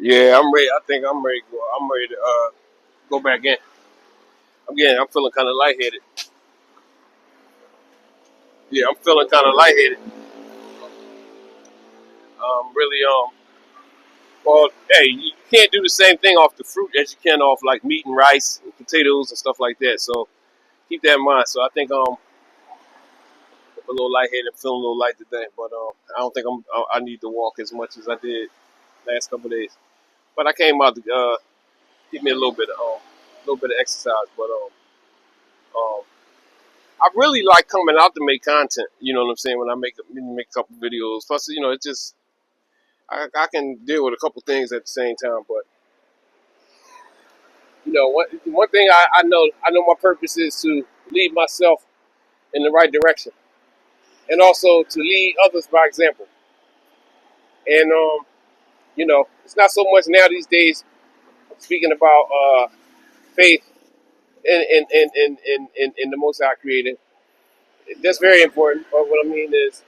Yeah, I'm ready. I think I'm ready to go. I'm ready to go back in. I'm feeling kind of lightheaded. Yeah, I'm feeling kind of lightheaded. Really. Well, hey, you can't do the same thing off the fruit as you can off like meat and rice and potatoes and stuff like that. So keep that in mind. So I think I'm a little lightheaded, feeling a little light today. But I don't think I need to walk as much as I did last couple of days. But I came out to give me a little bit of exercise. But um, I really like coming out to make content. You know what I'm saying? When I make a couple videos, plus it's just I can deal with a couple things at the same time. But one thing I know my purpose is to lead myself in the right direction, and also to lead others by example. And it's not so much now these days speaking about faith in the Most High Creator. That's very important. But what I mean is,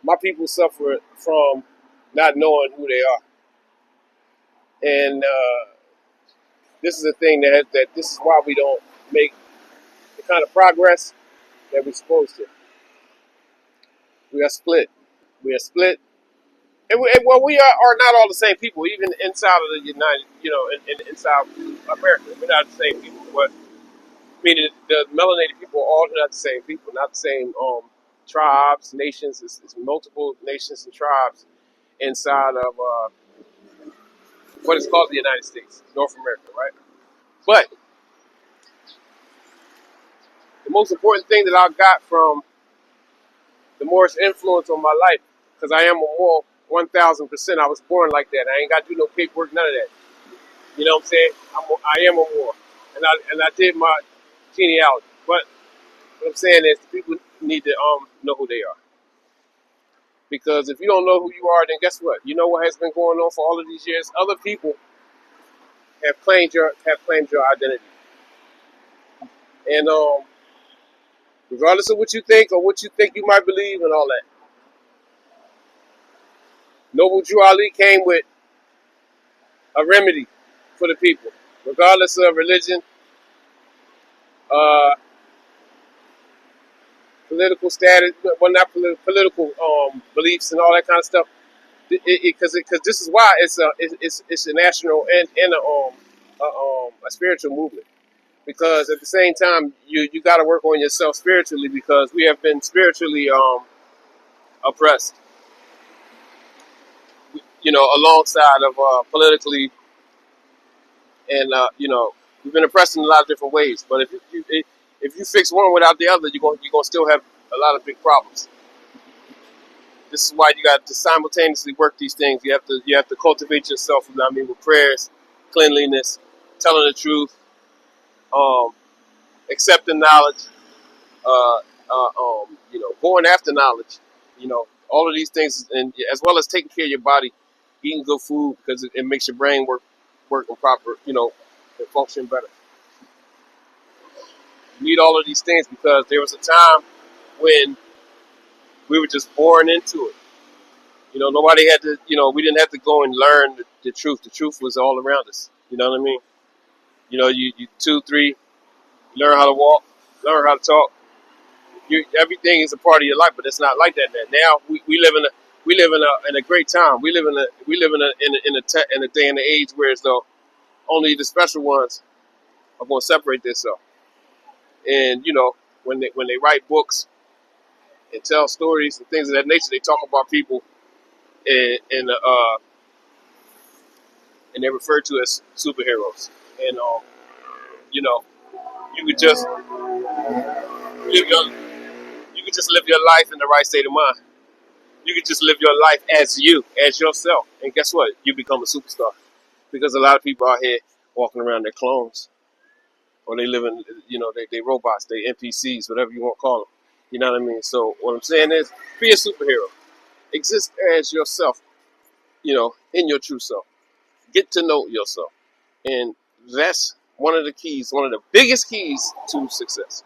my people suffer from not knowing who they are, and this is the thing that this is why we don't make the kind of progress that we're supposed to. We are split. We are split, and we are not all the same people. Even inside of the United, inside America, we're not the same people. But meaning the melanated people are all not the same people, not the same tribes, nations. It's multiple nations and tribes inside of what is called the United States, North America, right? But the most important thing that I got from the Moorish influence on my life, because I am a Moor 1,000%. I was born like that. I ain't got to do no paperwork, none of that. You know what I'm saying? I am a Moor, and I did my genealogy. But what I'm saying is, the people need to know who they are, because if you don't know who you are, then guess what? You know what has been going on for all of these years. Other people have claimed your identity, and regardless of what you think or what you think you might believe and all that, Noble Drew Ali came with a remedy for the people, regardless of religion, uh, political status, well, not political beliefs and all that kind of stuff. Because this is why it's a national and a spiritual movement. Because at the same time, you got to work on yourself spiritually, because we have been spiritually oppressed, alongside of politically, and we've been oppressed in a lot of different ways. But if you fix one without the other, you're gonna still have a lot of big problems. This is why you got to simultaneously work these things. You have to cultivate yourself. With prayers, cleanliness, telling the truth, um, accepting knowledge, going after knowledge. All of these things, and as well as taking care of your body, eating good food, because it makes your brain work in proper, and function better. You need all of these things because there was a time when we were just born into it. Nobody had to, we didn't have to go and learn the truth. The truth was all around us. You know what I mean? You 2, 3, learn how to walk, learn how to talk. Everything is a part of your life, but it's not like that now. We live in a great time. We live in a day and an age where as though only the special ones are going to separate themselves. And when they write books and tell stories and things of that nature, they talk about people and they're referred to as superheroes. And you know, you could just live your you could just live your life in the right state of mind. You could just live your life as you, as yourself, and guess what? You become a superstar. Because a lot of people out here walking around, their clones, or they live in, they robots, they NPCs, whatever you want to call them. You know what I mean? So what I'm saying is, be a superhero. Exist as yourself, in your true self. Get to know yourself. And that's one of the keys, one of the biggest keys to success.